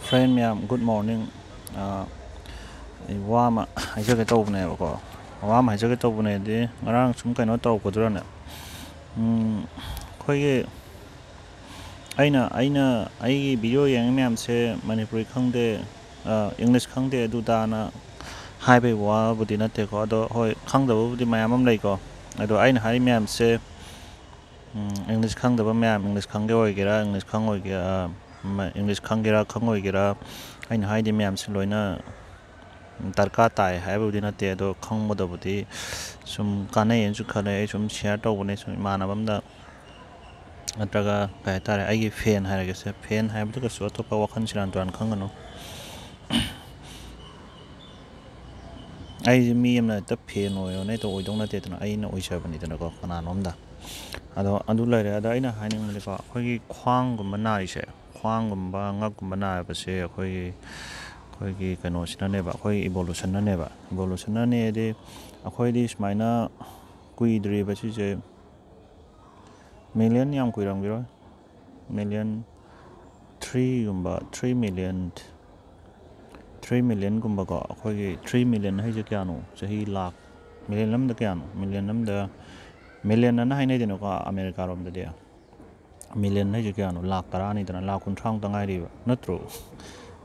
Friend ma'am, good morning. Wa ma haja ke tawbne ko. Wa ma haja ke tawbne de ngarang sum kaino taw ko durane. Khoi aina ai video yang ma'am se Manipuri khangde English khangde du dana hai be wa budi na te ko do hoi khangda budi mayam am lai ko. Ado aina hai ma'am se English khangda ba ma'am English khangge oi gera English khang oi gera English khangera khang oi gera aina hai de ma'am se loina darka tai hai budi na te do khang mo da budi sum kanai en su khane sum share taw bune sum mana bam da atraga kai tare ai gi fan hai ge se fan hai budi ka so to pa wakhan siran tuan khang no ai mi am na ta fan oi ne to oi dong na te na ai na oi sha bani da ko kana nom da ado andu lai re ada aina hai ning le ko khoi gi khwang gum na ri se khwang gum ba ngak gum na ba se khoi gi kano sina ne ba khoi evolution na ne ba evolution na ne de khoi di smaina kui dri ba si je million yam kui ram gi ro million 3 gum ba 3 million gum ba ko khoi gi 3 million hai je kya no sahi lakh million lam da kya no million lam da million na hai nei de no ko america rom da de million hai je kya no lakh tara ni da lakh kun thang ta ngai ri ba natro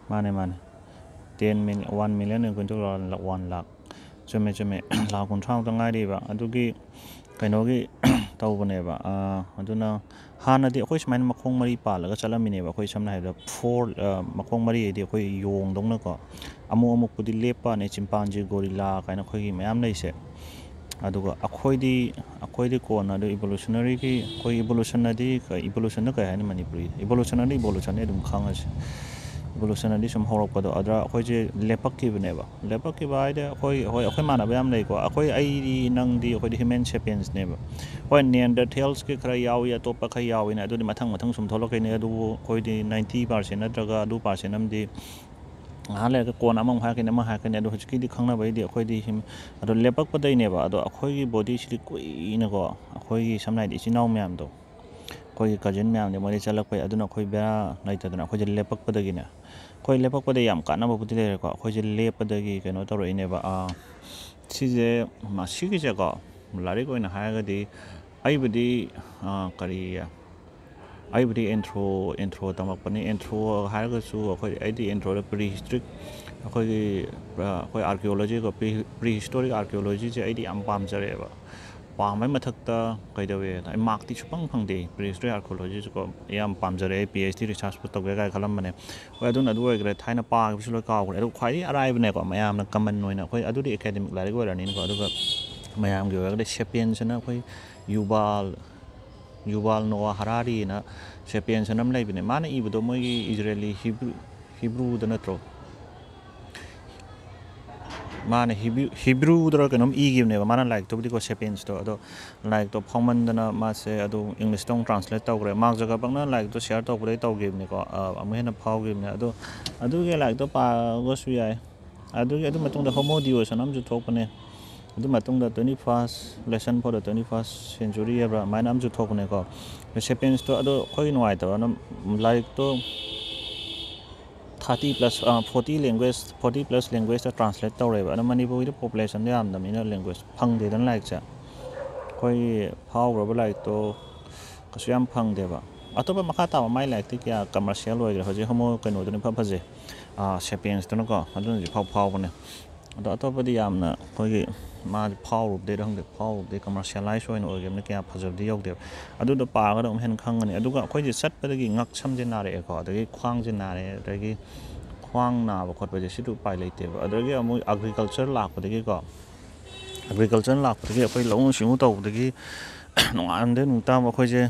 mane 10 million 1 million kun to 1 lakh cheme lakh kun thang ta ngai ri ba adugi kaino gi taw bane ba aduna hana di khoi smain makhong mari pa la ga chalami ne ba khoi samna hai da 4 makhong mari di khoi yong dong na ko amu pudi lepa ne chimpanzee gorilla kaina khoi gi mayam nei se aduga akhoi di ko na do evolutionary ki khoi evolution na di ka evolution na ka hai ni manipuri evolution ne dum khang ase evolution di sum horok pado adra khoi je lepak ki bane ba ai de khoi mana ba am nei ko khoi ai di nang di khoi di human sapiens ne ba khoi neanderthals ke khara yaw ya to pa kha yaw ina adu di mathang sum tholok ne adu khoi di 90% na traga adu percent am di hale ka kon among ha ke na ma ha ke ne adu hki di khangna bai di khoi di him adu lepak pa dai ne ba adu khoi gi body si kui na ko khoi gi samnai di sinau myam do khoi cousin myam ne mari chalak pai aduna khoi bera nai ta dana khoi je lepak pa da gi na khoi lepak pa da yam ka na ba budi le ko khoi je lep pa da gi ke no to roi ne ba si je ma si gi je ko lari ko na ha ga di ai budi kari ai budi intro tamak pani intro ha ga su khoi ai di intro da prehistoric khoi archaeology ko prehistoric archaeology je ai di am pam jare ba pam mai mathak ta kai da we ai mark ti chupang phang de prehistoric archaeology ko yam pam jare phd research pu to ga khalam mane khoi adun adu oi gre thaina pa bi su lo ka ko adu khwai arai bane ko mayam na common noina khoi adu di academic la ko ranin ko adu ga mayam ge ga sapiens na khoi Yuval Noah Harari na sapiens nam lai bine mana i budo moi Israeli Hebrew da natro mana Hebrew dra kanom i give ne mana like to ko sapiens to ado like to phongman da na ma se ado English tong translate taw gre mark jaga bang na like to share to gre taw give ne ko amu hena phau give ne ado ge like to pa go su yai adu matung da homo dio sanam ju thok ne adu matung da 21st lesson for the 21st century abra my nam ju thok ne ko sapiens to ado khoi noi to na like to 30 plus 40 plus language to translate to re ba na manipuri the population de am da mina language phang de dan like cha khoi phau ro ba like to kasyam phang de ba atoba makha ta mai like ti kya commercial loi gre hoje homo kano de pha phaje sapiens to no ko adu ji phau ba ne ado atoba di am na khoi ma phau ru de dang de phau de commercialize oin o game ne kya phajab di yok de adu da pa ga dom hen khang ne adu ga khoi ji sat pa gi ngak sam je na re ko adu gi khwang je na re da gi khwang na ba khot ba je si tu pai lai te ba adu gi amu agriculture lak pa de gi ko agriculture lak pa de gi khoi long simu to de gi no an de nu ta ba khoi je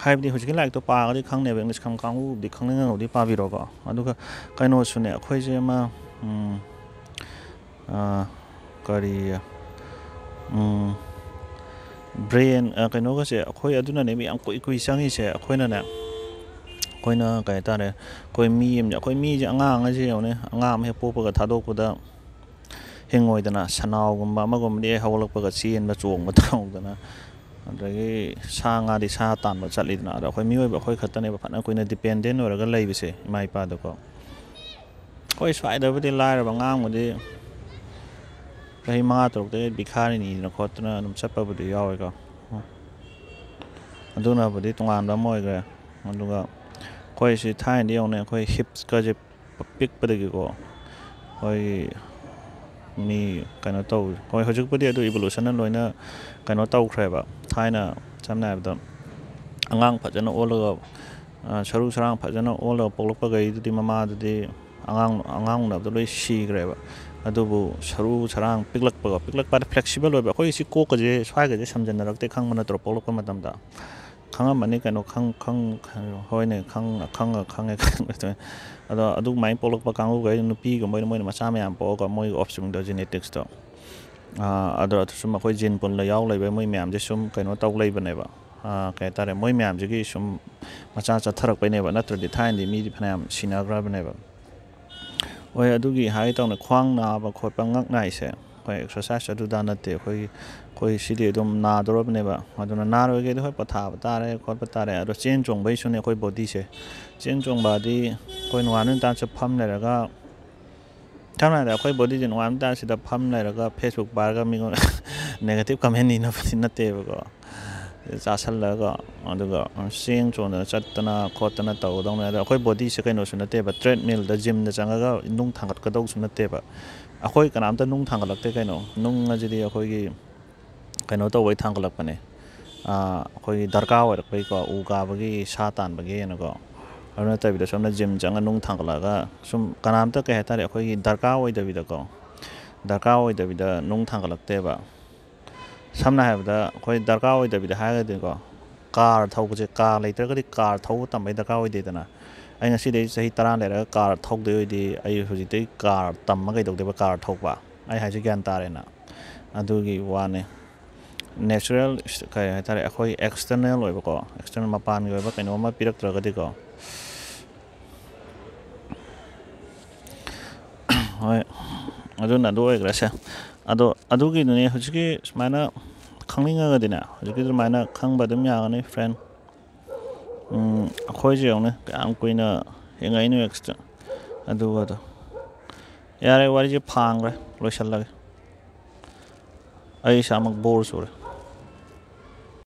hai di hoji like to pa ga di khang ne ba english khang kang u di khang ne ngau di pa bi ro ko adu ga kai no su ne khoi je ma kari brain kaino ga se khoi aduna ne mi ang koi sangi se khoi na kai ta re khoi mi je anga je ne anga me po pa ga thadok ko da hengoi da na sanau gum ba ma gum de hawlak pa ga chen ba chong ba taw da na ꯑꯗꯒꯤ ꯁꯥ ꯉꯥꯗꯤ ꯁꯥ ꯇꯥꯟꯕ ꯆꯠꯂꯤꯗꯅ ꯑꯗꯣ ꯑꯩꯈꯣꯏ ꯃꯤꯑꯣꯏꯕ ꯑꯩꯈꯣꯏ ꯈꯛꯇꯅꯦꯕ ꯐꯅ ꯀꯨꯏꯅ ꯗꯤꯄꯦꯟꯗꯦꯟ ꯑꯣꯏꯔꯒ ꯂꯩꯕꯁꯦ ꯏꯃꯥ ꯏꯄꯥꯗꯀꯣ ꯑꯩꯈꯣꯏ ꯁ꯭ꯋꯥꯏꯗꯕꯨꯗꯤ ꯂꯥꯏꯔꯕ ꯑꯉꯥꯡꯕꯨꯗꯤ ꯆꯍꯤ 5-6 ꯕꯤꯈꯥꯔꯤ ꯅꯤꯗꯅ ꯈꯣꯠꯇꯅ ꯑꯗꯨꯝ ꯆꯠꯄꯕꯨꯗꯤ ꯌꯥꯎꯋꯦꯀꯣ ꯑꯗꯨꯅꯕꯨꯗꯤ ꯇꯣꯉꯥꯟꯕ ꯑꯃ ꯑꯣꯏꯈ꯭ꯔꯦ ꯑꯗꯨꯒ ꯑꯩꯈꯣꯏꯁꯤ ꯊꯥꯏꯅꯗꯤ ꯌꯦꯡꯉꯨꯅꯦ ꯑꯩꯈꯣꯏ ꯍꯤꯞꯁꯀꯁꯦ ꯄꯤꯛꯄꯗꯒꯤꯀꯣ ꯑꯩꯈꯣꯏ ꯃꯤ ꯀꯩꯅꯣ ꯇꯧ ꯍꯣꯏ ꯍꯧꯖꯤꯛꯄꯨꯗꯤ ꯑꯗꯨ ꯏꯚꯣꯂꯨꯁꯟꯅ ꯂꯣꯏꯅ ꯀꯩꯅꯣ ꯇꯧꯈ꯭ꯔꯦꯕ ꯊꯥꯏꯅ ꯁꯝꯅ ꯍꯥꯏꯔꯕꯗ ꯑꯉꯥꯡ ꯐꯖꯅ ꯑꯣꯜꯂꯒ ꯁꯔꯨ ꯁꯔꯥꯡ ꯐꯖꯅ ꯑꯣꯜꯂꯒ ꯄꯣꯛꯂꯛꯄꯈꯩꯗꯨꯗꯤ ꯃꯃꯥꯗꯨꯗꯤ ꯑꯉꯥꯡ ꯎꯅꯕꯗ ꯂꯣꯏ ꯁꯤꯈ꯭ꯔꯦꯕ ꯑꯗꯨꯕꯨ ꯁꯔꯨ ꯁꯔꯥꯡ ꯄꯤꯛꯂꯛꯄꯗ ꯐ꯭ꯂꯦꯛꯁꯤꯕꯜ ꯑꯣꯏꯕ ꯑꯩꯈꯣꯏ ꯁꯤ ꯀꯣꯛꯀꯁꯦ ꯁ꯭ꯋꯥꯏꯒꯁꯦ ꯁꯝꯖꯟꯅꯔꯛꯇꯦ ꯈꯪꯕ ꯅꯠꯇ꯭ꯔꯣ ꯄꯣꯛꯂꯛꯄ ꯃꯇꯝꯗ ꯈꯪꯉꯝꯃꯅꯤ ꯀꯩꯅꯣ ꯍꯣꯏꯅꯦ ꯈꯪꯉꯦ ꯑꯗꯣ ꯑꯗꯨꯃꯥꯏꯅ ꯄꯣꯛꯂꯛꯄ ꯀꯥꯡꯕꯨꯈꯩ ꯅꯨꯄꯤꯒꯨꯝꯕ ꯃꯣꯏꯅ ꯃꯆꯥ ꯃꯌꯥꯝ ꯄꯣꯛꯑꯒ ꯃꯣꯏꯒꯤ ꯑꯣꯞꯁꯄ꯭ꯔꯤꯡꯗꯣ ꯖꯦꯅꯦꯇꯤꯛꯁꯇꯣ ꯑꯗꯣ ꯁꯨꯝ ꯑꯩꯈꯣꯏ ꯖꯤꯟ ꯄꯨꯜꯂ ꯌꯥꯎ ꯂꯩꯕ ꯃꯣꯏ ꯃꯌꯥꯝꯁꯦ ꯁꯨꯝ ꯀꯩꯅꯣ ꯇꯧ ꯂꯩꯕꯅꯦꯕ ꯀꯩ ꯍꯥꯏꯇꯥꯔꯦ ꯃꯣꯏ ꯃꯌꯥꯝꯁꯤꯒꯤ ꯁꯨꯝ ꯃꯆꯥ ꯆꯠꯊꯔꯛꯄꯩꯅꯦꯕ ꯅꯠꯇ꯭ꯔꯗꯤ ꯊꯥꯏꯅꯗꯤ ꯃꯤꯗꯤ ꯐꯅꯌꯥꯝ ꯁꯤꯅꯈ꯭ꯔꯕꯅꯦꯕ ꯍꯣꯏ ꯑꯗꯨꯒꯤ ꯍꯥꯏꯒꯦ ꯇꯧꯅ ꯈ꯭ꯋꯥꯡ ꯅꯥꯕ ꯈꯣꯠꯄ ꯉꯛ ꯅꯥꯏꯁꯦ ꯑꯩꯈꯣꯏ ꯑꯦꯛꯁꯔꯁꯥꯏꯁ ꯑꯗꯨꯗ ꯅꯠꯇꯦ ꯑꯩꯈꯣꯏ ꯁꯤꯗꯤ ꯑꯗꯨꯝ ꯅꯥꯗꯧꯔꯕꯅꯦꯕ ꯑꯗꯨꯅ ꯅꯥꯔꯣꯏꯒꯦꯗꯤ ꯍꯣꯏ ꯄꯣꯊꯥꯕ ꯇꯥꯔꯦ ꯈꯣꯠꯄ ꯇꯥꯔꯦ ꯑꯗꯣ ꯆꯦꯟ ꯆꯣꯡꯕꯩꯁꯨꯅꯦ ꯑꯩꯈꯣꯏ ꯕꯣꯗꯤꯁꯦ ꯆꯦꯟ ꯆꯣꯡꯕꯗꯤ ꯑꯩꯈꯣꯏ ꯅꯣꯡꯉꯥꯟꯕ ꯅꯨꯃꯤꯠ ꯐꯝ ꯂꯩꯔꯒ ꯁꯝꯅ ꯍꯥꯏꯔꯕꯗ ꯑꯩꯈꯣꯏ ꯕꯣꯗꯤꯁꯦ ꯅꯣꯡꯉꯥꯟꯕ ꯅꯨꯃꯤꯠꯁꯤꯗ ꯐꯝ ꯂꯩꯔꯒ ꯐꯦꯁꯕꯨꯛ ꯄꯥꯏꯔꯒ ꯃꯤꯉꯣꯟꯗ ꯅꯦꯒꯦꯇꯤꯞ ꯀꯃꯦꯟ ꯅꯤꯅꯕꯗꯤ ꯅꯠꯇꯦꯕꯀꯣ ꯆꯥꯁꯜꯂꯒ ꯑꯗꯨꯒ ꯆꯦꯡ ꯆꯣꯡꯗꯅ ꯆꯠꯇꯅ ꯈꯣꯠꯇꯅ ꯇꯧꯒꯗꯧꯅꯦ ꯑꯗꯣ ꯑꯩꯈꯣꯏ ꯕꯣꯗꯤꯁꯦ ꯀꯩꯅꯣꯁꯨ ꯅꯠꯇꯦꯕ ꯇ꯭ꯔꯦꯗꯃꯤꯜꯗ ꯖꯤꯝꯗ ꯆꯪꯉꯒ ꯅꯨꯡ ꯊꯥꯡꯒꯠꯀꯗꯧꯁꯨ ꯅꯠꯇꯦꯕ ꯑꯩꯈꯣꯏ ꯀꯅꯥꯝꯇ ꯅꯨꯡ ꯊꯥꯡꯒꯠꯂꯛꯇꯦ ꯀꯩꯅꯣ ꯅꯨꯡ ꯑꯁꯤꯗꯤ ꯑꯩꯈꯣꯏꯒꯤ ꯀꯩꯅꯣ ꯇꯧꯕꯩ ꯊꯥꯡꯒꯠꯂꯛꯄꯅꯦ ꯑꯩꯈꯣꯏꯒꯤ ꯗꯔꯀꯥꯔ ꯑꯣꯏꯔꯛꯄꯩꯀꯣ ꯎ ꯀꯥꯕꯒꯤ ꯁꯥ ꯇꯥꯟꯕꯒꯤꯅꯀꯣ ꯑꯗꯨ ꯅꯠꯇꯕꯤꯗ ꯁꯣꯝꯅ ꯖꯤꯝ ꯆꯪꯉ ꯅꯨꯡ ꯊꯥꯡꯒꯠꯂꯛꯑꯒ ꯁꯨꯝ ꯀꯅꯥꯝꯇ ꯀꯩ ꯍꯥꯏꯇꯥꯔꯦ ꯑꯩꯈꯣꯏꯒꯤ ꯗꯔꯀꯥꯔ ꯑꯣꯏꯗꯕꯤꯗ ꯅꯨꯡ ꯊꯥꯡꯒꯠꯂꯛꯇꯦꯕ ꯁꯝꯅ ꯍꯥꯏꯔꯕꯗ ꯑꯩꯈꯣꯏ ꯗꯔꯀꯥꯔ ꯑꯣꯏꯗꯕꯤꯗ ꯍꯥꯏꯔꯒꯗꯤꯀꯣ ꯀꯥꯔ ꯊꯧꯕꯁꯦ ꯀꯥꯔ ꯂꯩꯇ꯭ꯔꯒꯗꯤ ꯀꯥꯔ ꯊꯧꯕ ꯇꯝꯕꯩ ꯗꯔꯀꯥꯔ ꯑꯣꯏꯗꯦꯗꯅ ꯑꯩ ꯉꯁꯤꯗꯩ ꯆꯍꯤ 10 ꯂꯩꯔꯒ ꯀꯥꯔ ꯊꯧꯗꯣꯏ ꯑꯣꯏꯗꯤ ꯑꯩ ꯍꯧꯖꯤꯛꯇꯩ ꯀꯥꯔ ꯇꯝꯃ ꯀꯩꯗꯧꯗꯦꯕ ꯀꯥꯔ ꯊꯧꯕ ꯑꯩ ꯍꯥꯏꯁꯦ ꯒ꯭ꯌꯥꯟ ꯇꯥꯔꯦꯅ ꯑꯗꯨꯒꯤ ꯋꯥꯅꯦ ꯅꯦꯆꯔꯦꯜ ꯀꯩ ꯍꯥꯏꯇꯥꯔꯦ ꯑꯩꯈꯣꯏ ꯑꯦꯛꯁꯇꯔꯅꯦꯜ ꯑꯣꯏꯕꯀꯣ ꯑꯦꯛꯁꯇꯔꯅꯦꯜ ꯃꯄꯥꯟꯒꯤ ꯑꯣꯏꯕ ꯀꯩꯅꯣꯝꯃ ꯄꯤꯔꯛꯇ꯭ꯔꯒꯗꯤꯀꯣ ꯍꯣꯏ ꯑꯗꯨꯅ ꯑꯗꯨ ꯑꯣꯏꯈ꯭ꯔꯁꯦ ꯑꯗꯣ ꯑꯗꯨꯒꯤꯗꯨꯅꯦ ꯍꯧꯖꯤꯛꯀꯤ ꯁꯨꯃꯥꯏꯅ ꯈꯪꯅꯤꯡꯉꯒꯗꯤꯅꯦ ꯍꯧꯖꯤꯛꯀꯤ ꯑꯗꯨꯃꯥꯏꯅ ꯈꯪꯕ ꯑꯗꯨꯝ ꯌꯥꯒꯅꯤ ꯐ꯭ꯔꯦꯟ ꯑꯩꯈꯣꯏꯁꯦ ꯌꯦꯡꯉꯨꯅꯦ ꯀꯌꯥꯝ ꯀꯨꯏꯅ ꯍꯤꯡꯉꯛꯏꯅꯣ ꯑꯗꯨꯒꯗꯣ ꯌꯥꯔꯦ ꯋꯥꯔꯤꯁꯦ ꯐꯥꯡꯈ꯭ꯔꯦ ꯂꯣꯏꯁꯤꯜꯂꯒꯦ ꯑꯩ ꯏꯁꯥꯃꯛ ꯕꯣꯔ ꯆꯨꯔꯦ